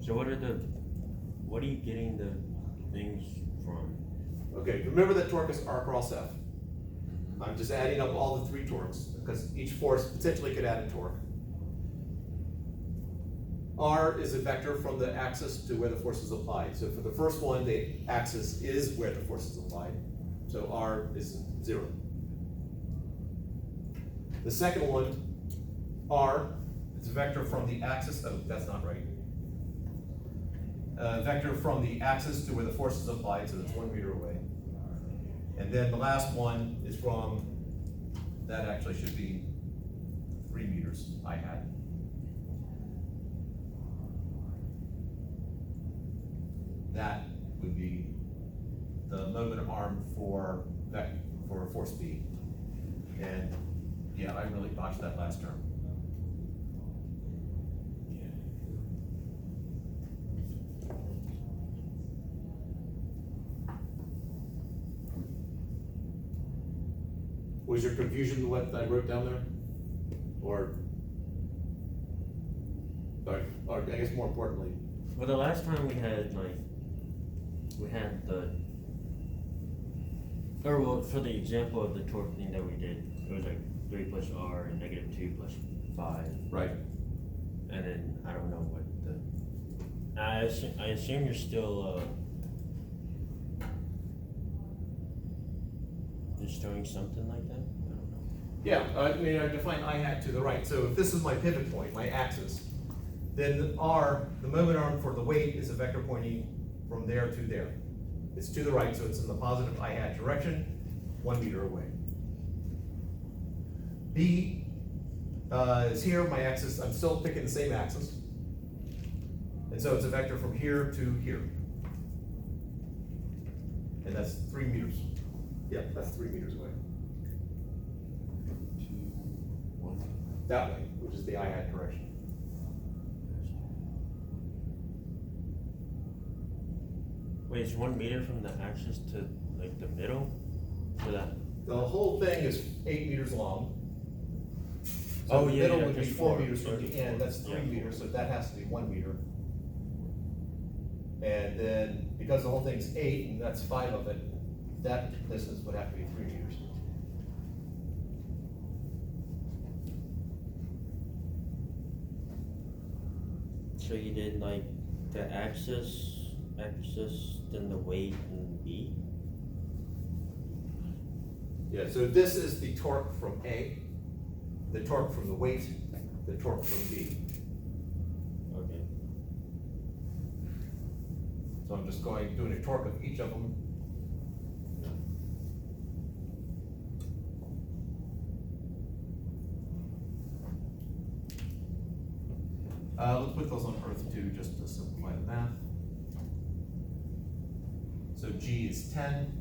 So what are you getting the things from? Okay, remember that torque is R cross F. I'm just adding up all the three torques, because each force potentially could add a torque. R is a vector from the axis to where the force is applied. So for the first one, the axis is where the force is applied. So R is 0. The second one, R, is a vector from the axis, oh, that's not right. Vector from the axis to where the force is applied, so that's 1 meter away. And then the last one is from, that actually should be 3 meters, I had. That would be the moment arm for force B. And yeah, I really botched that last term. Was your confusion what I wrote down there? Or I guess more importantly, Well, the last time we had for the example of the torque thing that we did, it was like 3 plus R and negative 2 plus 5. right? And then I don't know what I assume you're still just doing something like that? I don't know. Yeah, I mean, I define I hat to the right. So if this is my pivot point, my axis, then the R, the moment arm for the weight is a vector pointing from there to there. It's to the right, so it's in the positive I hat direction, 1 meter away. B is here, my axis, I'm still picking the same axis. And so it's a vector from here to here. And that's 3 meters. Yeah, that's 3 meters away. That way, which is the I hat direction. Wait, it's 1 meter from the axis to like the middle? For that? The whole thing is 8 meters long. So Oh, the yeah, middle yeah, would be just 4 four. meters from the Yeah, end, four. that's 3 Yeah, meters, so 4. that has to be 1 meter. And then, because the whole thing's 8, and that's 5 of it, that distance would have to be 3 meters. So you did like the axis, then the weight and B? Yeah, so this is the torque from A, the torque from the weight, the torque from B. Okay. So I'm just doing a torque of each of them. Let's put those on Earth too, just to simplify the math. So G is 10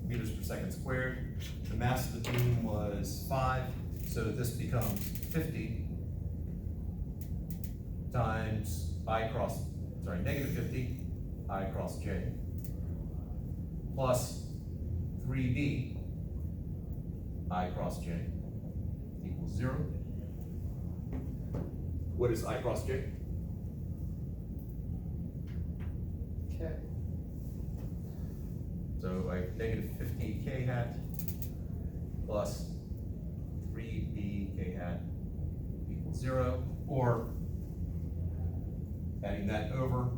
meters per second squared. The mass of the beam was 5, so this becomes 50 times negative 50 I cross J plus 3B I cross J equals 0. What is I cross J? K. So I negative 50 K hat plus 3B K hat equals 0, or adding that over,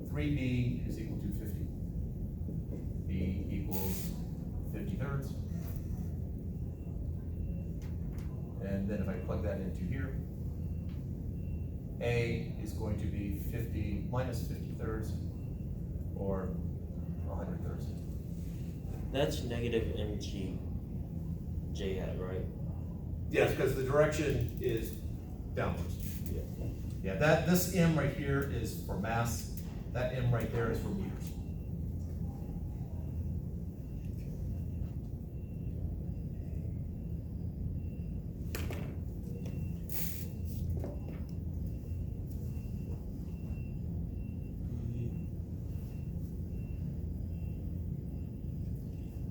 3B is equal to 50. B equals 50 thirds. And then if I plug that into here, A is going to be 50 minus 50 thirds, or 100 thirds. That's negative mg J hat, right? Yes, because the direction is downwards. Yeah. Yeah, this M right here is for mass, that M right there is for meters.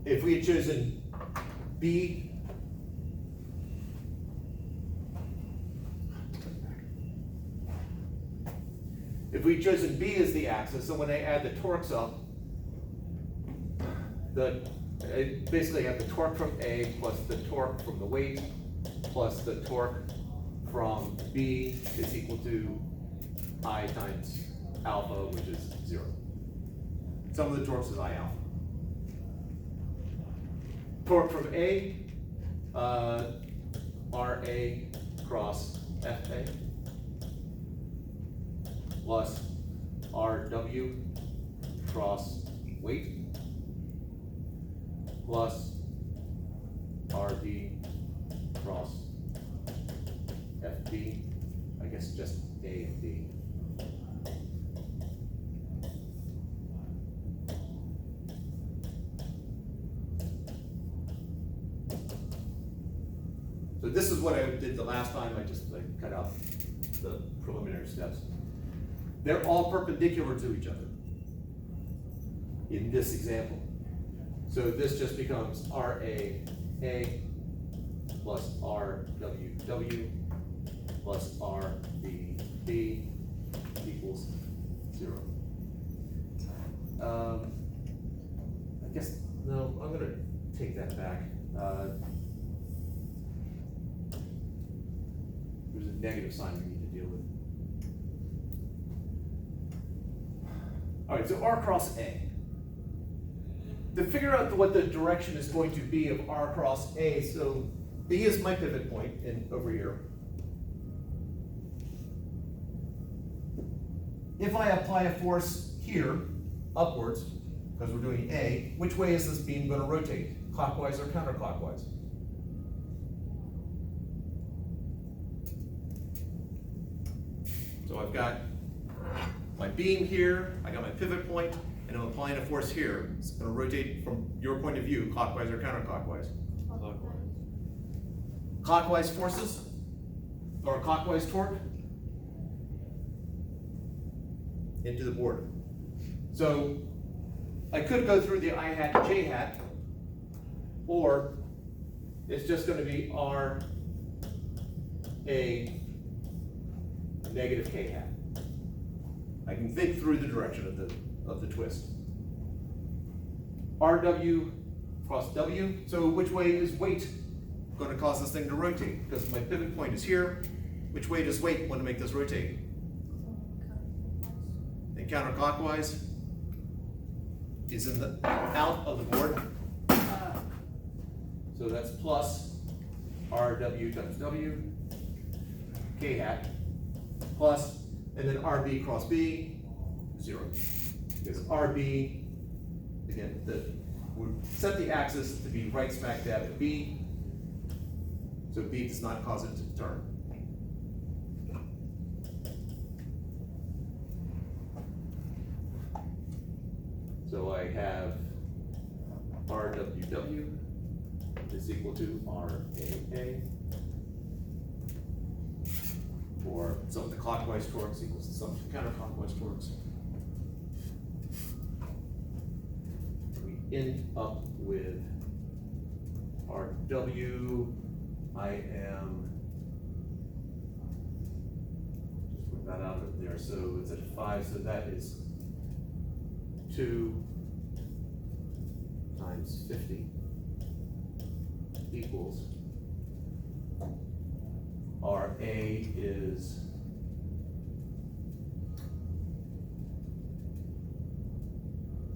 If we had chosen B, If we'd chosen B as the axis, so when I add the torques up, I basically have the torque from A plus the torque from the weight plus the torque from B is equal to I times alpha, which is 0. Sum of the torques is I alpha. Torque from A, RA cross FA plus RW cross weight plus RB cross FB, I guess just A and B. So this is what I did the last time, I just cut out the preliminary steps. They're all perpendicular to each other in this example. So this just becomes RAA plus RWW plus RBB equals 0. I guess, no, I'm gonna take that back. There's a negative sign we need to deal with. All right, so R cross A. To figure out what the direction is going to be of R cross A, so B is my pivot point over here. If I apply a force here, upwards, because we're doing A, which way is this beam going to rotate? Clockwise or counterclockwise? So I've got my beam here, I got my pivot point, and I'm applying a force here. It's going to rotate from your point of view, clockwise or counterclockwise? Clockwise. Clockwise forces, or clockwise torque, into the board. So I could go through the I hat to J hat, or it's just going to be R A negative K hat. I can think through the direction of the twist. RW cross W, so which way is weight going to cause this thing to rotate? Because my pivot point is here. Which way does weight want to make this rotate? And counterclockwise is in the out of the board. So that's plus RW times W, K hat, plus, and then RB cross B, 0. Because RB, again, we set the axis to be right smack dab at B, so B does not cause it to turn. So I have RWW is equal to RAA, or sum of the clockwise torques equals the sum of the counterclockwise torques. We end up with RW, I am, just put that out of there, so it's at 5, so that is 2 times 50 equals RA is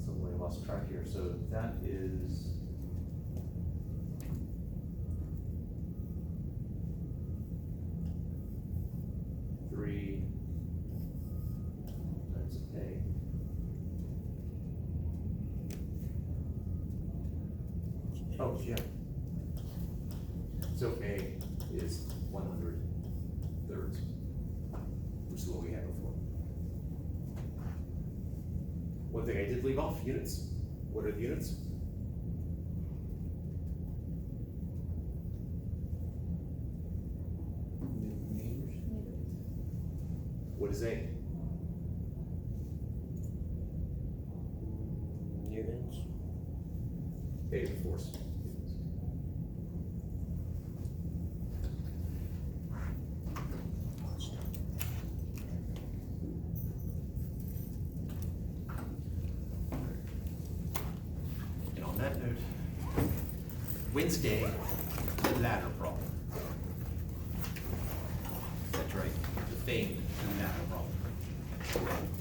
somewhere I lost track here, so that is three times A. Oh, yeah. So A is 100 thirds, which is what we had before. One thing I did leave off, units. What are the units? Meters. What is A? Newtons. A is force. Wednesday, the ladder problem. That's right, the famed ladder problem.